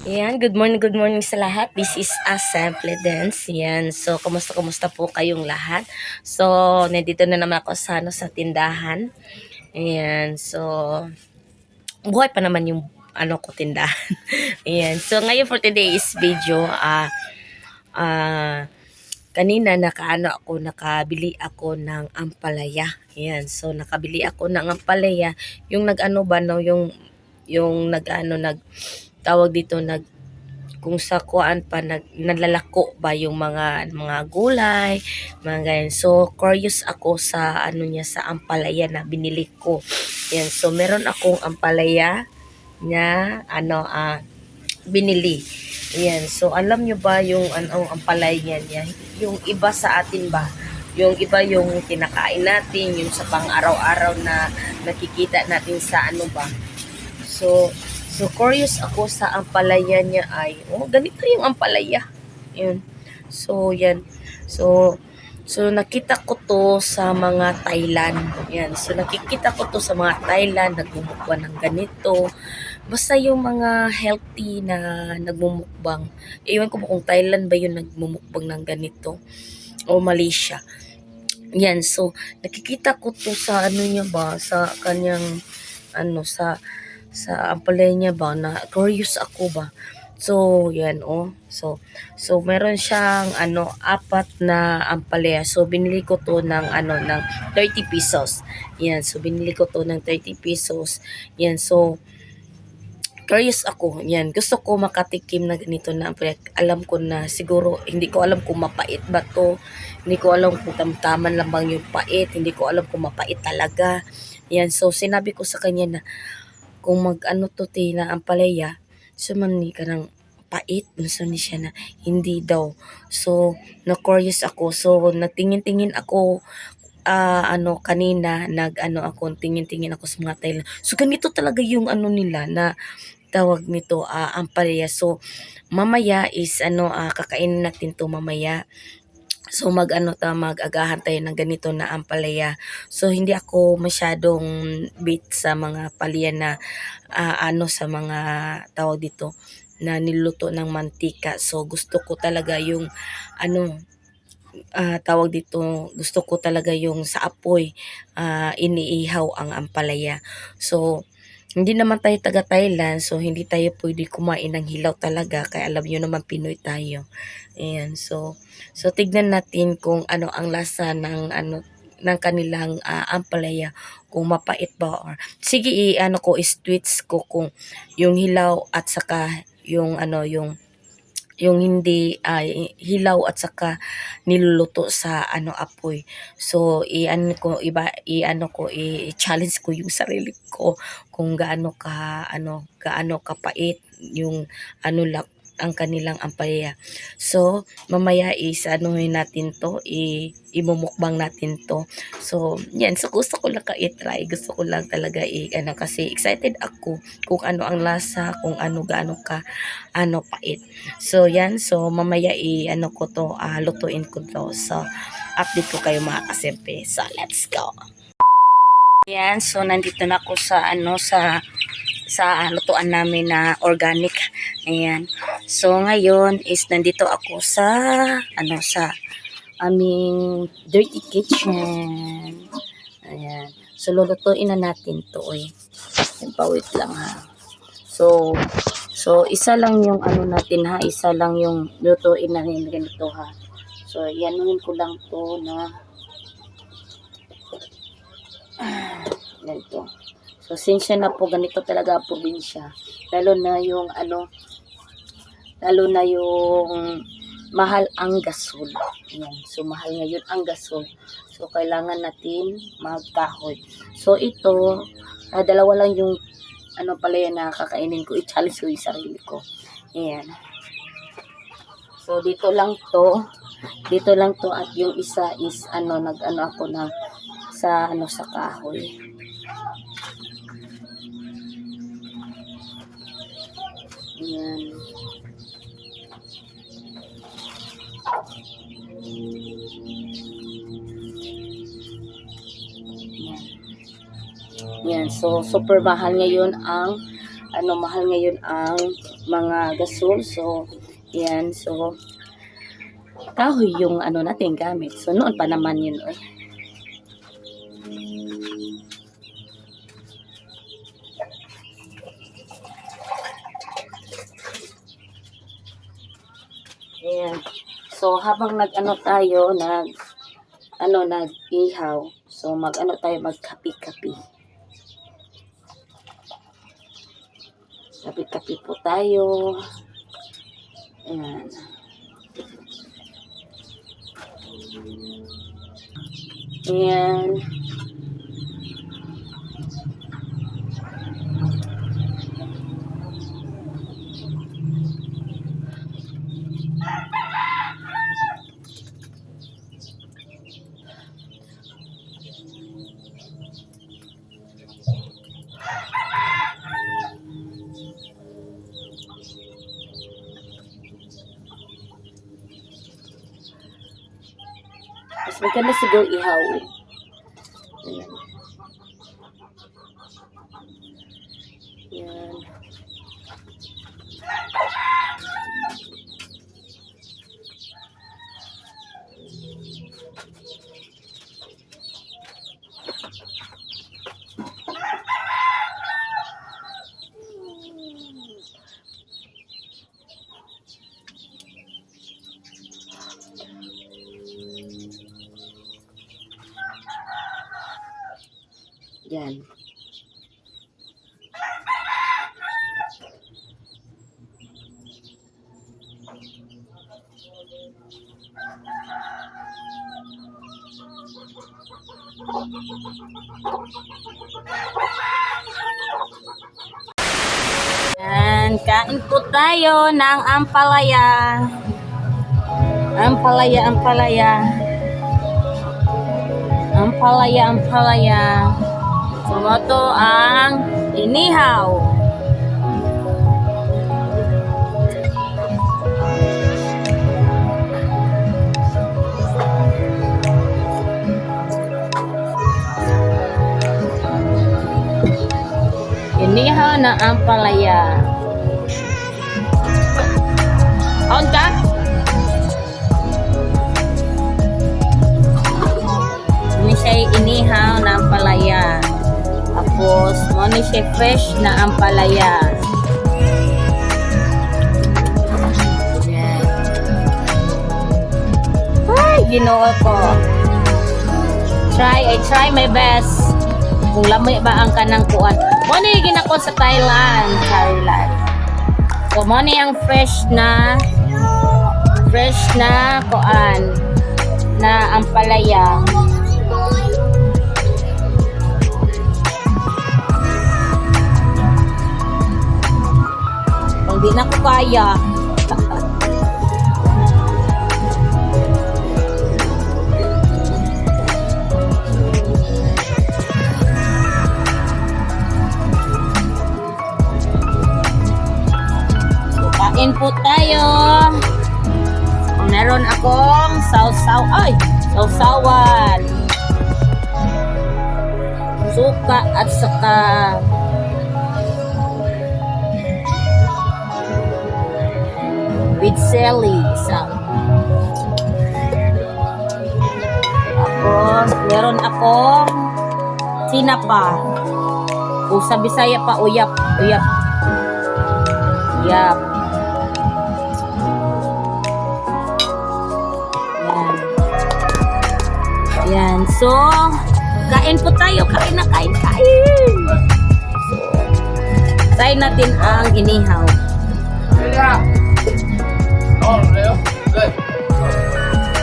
Ayan, good morning sa lahat. This is Simple Dance. Ayan, so kumusta po kayong lahat? So, nandito na naman ako sa tindahan. Ayan, so buhay pa naman yung tindahan. Ayan, so ngayon for today's video, ah, kanina nakabili ako ng ampalaya. Ayan, so nakabili ako ng ampalaya. Yung nag-ano ba, no, yung tawag dito, kung sa kuan pa nalalako ba yung mga gulay, mga ganyan. So curious ako sa sa ampalaya na binili ko. Yan, so meron akong ampalaya na binili. Yan, so alam nyo ba yung ampalaya niyan? Yung iba sa atin ba? Yung iba yung kinakain natin, yung sa pang-araw-araw na nakikita natin sa So, so curious ako sa ampalaya niya ay, ganito yung ampalaya. Yun. So, yan. So, so nakita ko to sa mga Thailand. Yan. So, nakikita ko to sa mga Thailand, nagmumukbang ng ganito. Basta yung mga healthy na nagmumukbang. Ewan ko kung Thailand ba yung nagmumukbang ng ganito o Malaysia. Yan. So, nakikita ko to sa niya ba, sa kanyang sa ampalaya niya ba, na curious ako ba. So, yan So meron siyang apat na ampalaya. So binili ko to ng 30 pesos. Yan, so binili ko to ng 30 pesos. Yan, so curious ako. Yan, gusto ko makatikim na ganito na ampalaya. Alam ko na siguro, hindi ko alam kung mapait ba to. Hindi ko alam kung tamtaman lang bang yung pait. Hindi ko alam kung mapait talaga. Yan, so sinabi ko sa kanya na kung to na ampalaya, so man ni kanang pait, so ni siya na hindi daw. So na-curious ako. So natingin-tingin ako kanina, tingin-tingin ako sa mga Thailand. So ganito talaga yung nila na tawag nito, ampalaya. So mamaya is kakainin natin to mamaya. So mag-agahan tayo ng ganito na ampalaya. So hindi ako masyadong bit sa mga palaya na sa mga tawag dito na niluto ng mantika. So gusto ko talaga yung tawag dito, gusto ko talaga yung sa apoy iniihaw ang ampalaya. So hindi naman tayo taga Thailand, so hindi tayo pwede kumain ng hilaw talaga, kaya alam niyo naman Pinoy tayo. Ayan, so tignan natin kung ano ang lasa ng kanilang ampalaya, kung mapait ba or sige i-tweets ko kung yung hilaw at saka yung hindi hilaw at saka niluluto sa apoy. So i-challenge ko yung sarili ko kung gaano kapait yung lang ang kanilang ampalaya. So mamaya natin to, imumukbang natin to. So yan, so gusto ko lang i-try, gusto ko lang talaga kasi excited ako kung ano ang lasa, kung gaano ka pait. So yan, so mamaya ko to, lutuin ko to. So update ko kayo mga kasimple. So let's go. Yan, so nandito na ako sa lutuan namin na organic. Ayan. So ngayon is nandito ako sa aming dirty kitchen. Ayan. So lulutuin na natin to, Wait lang ha. So isa lang yung natin ha, isa lang yung lutuin na rin ganito ha. So yanuin ko lang to na ganito. So sinsya na po, ganito talaga ang probinsya. Lalo na yung mahal ang gasol. Ayan. So mahal ngayon ang gasol. So kailangan natin magkahoy. So ito, dalawa lang yung palaya na kakainin ko. I-challenge ko yung sarili ko. Ayan. So dito lang to at yung isa is ako na sa kahoy. Ayan. Yan, so super mahal ngayon ang mahal ngayon ang mga gasol. So, yan. So, kahoy yung natin gamit. So, noon pa naman yun. Ayan. So, habang tayo, nag-ihaw. So, tayo, magkapi-kapi. Kapi-kapi po tayo. Ayan. Ayan. Mas maganda siguro ihaw. Ayan. Ayan. Yan. Yan, kain po tayo ng ampalaya. Ampalaya, ampalaya. Ampalaya, ampalaya. Sumoto ang inihaw. Inihaw na ampalaya. On ka? Ini siya inihaw na ampalaya. Tapos, mo siya fresh na ampalaya. Yan. Ay, ginoo ko. I try my best. Kung lamay ba ang kanang kuan. Mo ni ginako sa Thailand. So, mo ni ang fresh na kuan na ampalaya. Hindi na ko kaya. Kain po tayo. Meron akong sausawan. Suka at saka with sili. Tapos, meron akong sinapa. Kung sa Bisaya pa, uyap. Uyap. Yan. Yan. So, kain po tayo. Kain na, kain. So, try natin ang inihaw.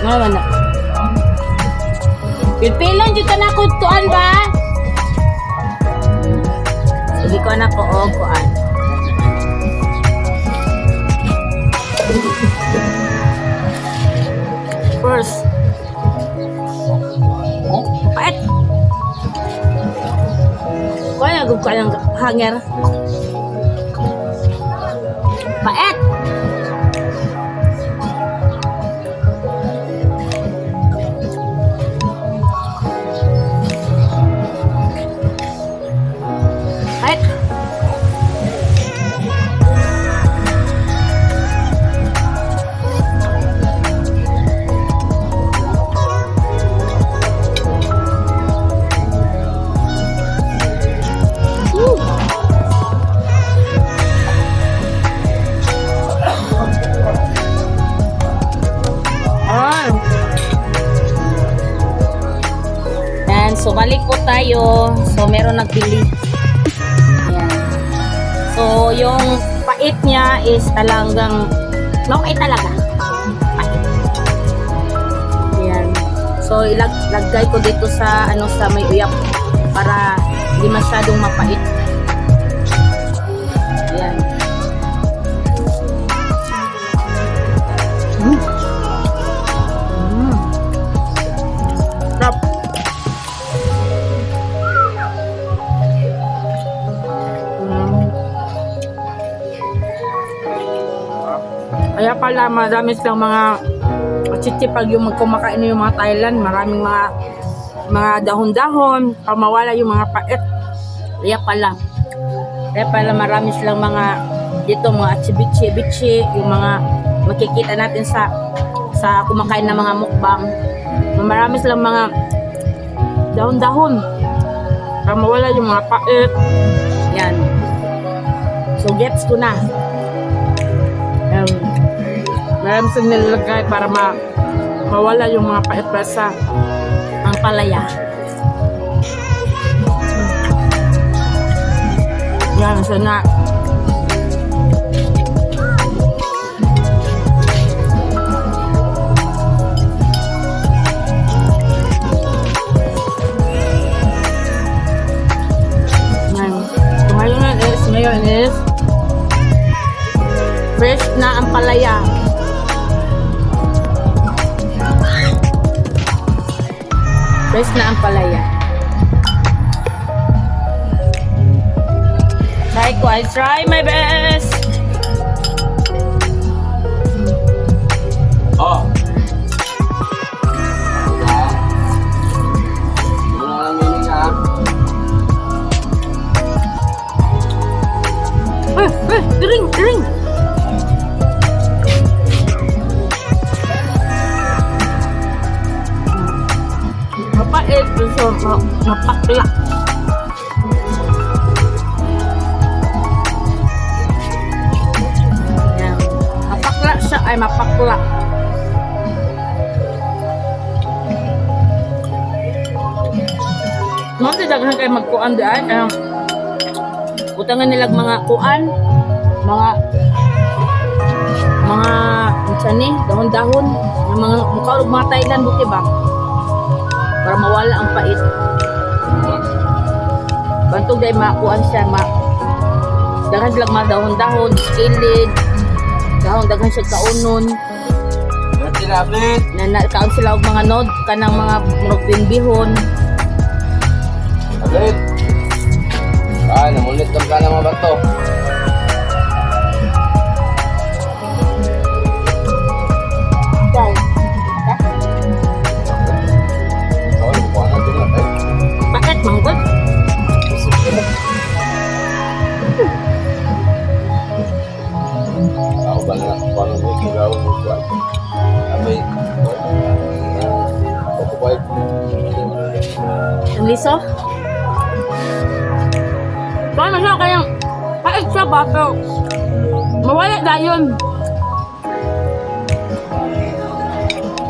Ngayon na. Pilpilan dito na kutuan ba? Sige ko na ko o kuan. First. Pait. Kaya gug ka ng hanger. Pait. tayo. So, meron nagbili. Ayan. So, yung pait niya is talagang okay talaga. Pait. Ayan. So, ilagay ko dito sa sa may uyap para hindi masyadong mapait. Ayan. Sarap. Kaya pala marami silang mga chichipag yung kumakain yung mga Thailand, maraming mga dahon-dahon para mawala yung mga pait. Kaya pala marami silang mga dito mga achibichi, yung mga makikita natin sa kumakain ng mga mukbang. Marami silang mga dahon-dahon para mawala yung mga pait. Yan. So gets ko na. Marami silang nilalagay para mawala yung mga pait sa ampalaya. Yan, sana. Ngayon is fresh na ampalaya. Fresh na ampalaya. I try my best. Oh. Ring. Mapait so mapakla. Yan. Mapakla siya ay mapakla. Mga daghan kayo magkuan daan. Utangan nilag mga kuan, mga dahon-dahon, yung mga mukha ug mga Thailand buti ba? Para mawala ang pait. Bantog dai makuan siya, daghan sila mga dahon-dahon, skillet, daghan siya kaunon. Na kaon sila og mga nod kanang mga binbihon. Alit. Namulit ka na mga bato. Bakit manggod? Ako ba na paano mo ikaw mo ba? Amay. Pagkukuhay. Ang liso? Paano siya kayang kahit siya ba pero mawala dayon.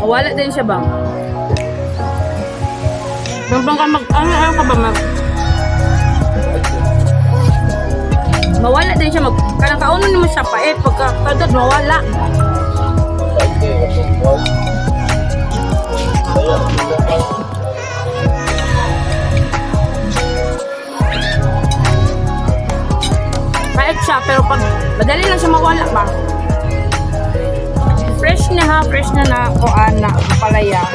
Mawala din siya ba? Bang ka ano ka ba mawala din siya kanang kaunon naman siya pait pagka kadad mawala. Pait siya pero pag madali lang siya mawala ba? Fresh na kuan na palaya.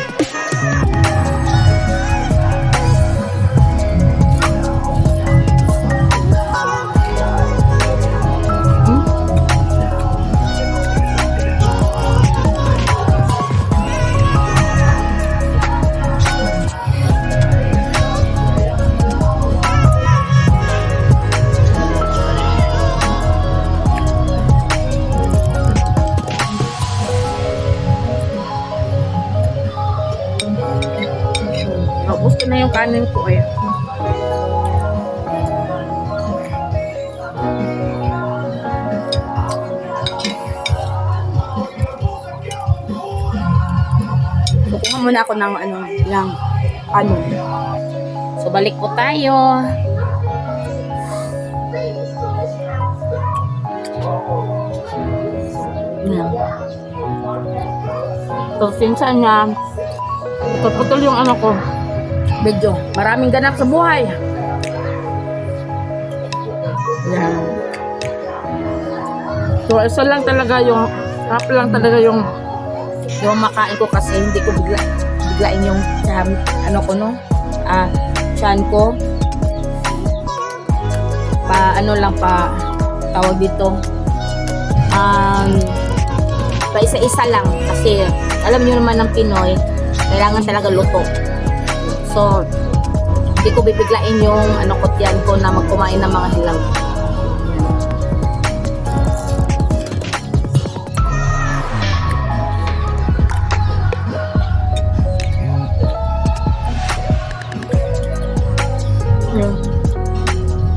Gusto na yung kanin ko eh. Kukuha muna ako ng kanin. So So, balik po tayo. Yan. So, sinsan niya, putol yung ano ko, medyo maraming ganap sa buhay. Yan. So, isa lang talaga yung, sarap lang talaga yung makain ko kasi hindi ko biglain yung ano ko no, tiyan ko. Ano lang pa tawag dito. Pa isa-isa lang kasi alam niyo naman ng Pinoy, kailangan talaga luto. So, hindi ko bibiglain yung ano ko tiyan ko na magkumain ng mga hilaw.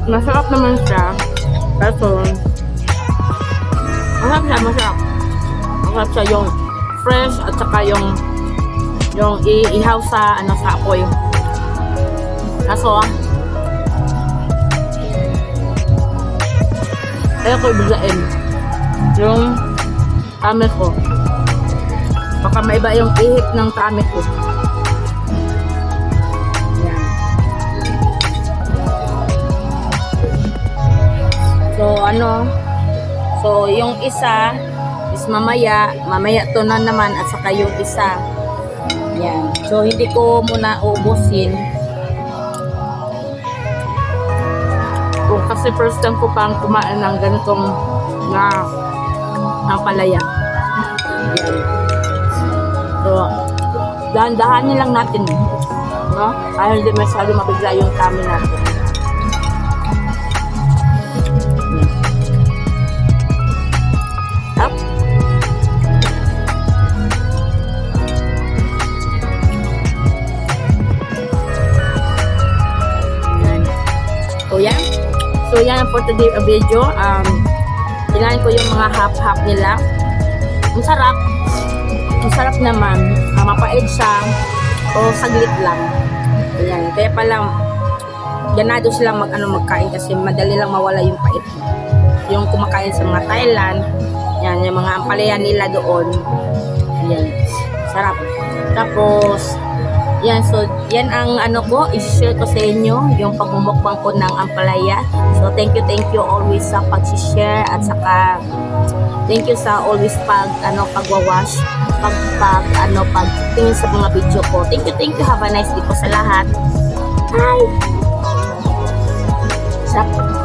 Masarap naman siya. Kaso, masarap. Masarap siya yung fresh at saka yung ihaw sa sa apoy. Kaso, kaya ko ibiglain yung tame ko. Baka maiba yung ihip ng tame ko. So yung isa is mamaya to na naman at saka yung isa. Yan. So hindi ko muna uubusin. Kung kasi first time ko pang kumain ng ganitong na palaya. Yan. So dahan-dahanin lang natin, no? Kaya hindi masyado mabigla yung kami natin. Up. So yan for today video. Kailangan ko yung mga half nila. Ang sarap naman. Mapait siya o saglit lang. Ayan. Kaya pala ganado silang magkain kasi madali lang mawala yung pait. Yung kumakain sa mga Thailand, yan, yung mga ampalaya nila doon. Yan. Sarap. Tapos, yan. So, yan ang ko, i-share ko sa inyo, yung pagmumukbang ko ng ampalaya. So, thank you always sa pag-share at saka thank you sa always pagwawash, pagtingin sa mga video ko. Thank you. Have a nice day po sa lahat. Bye! Sarap.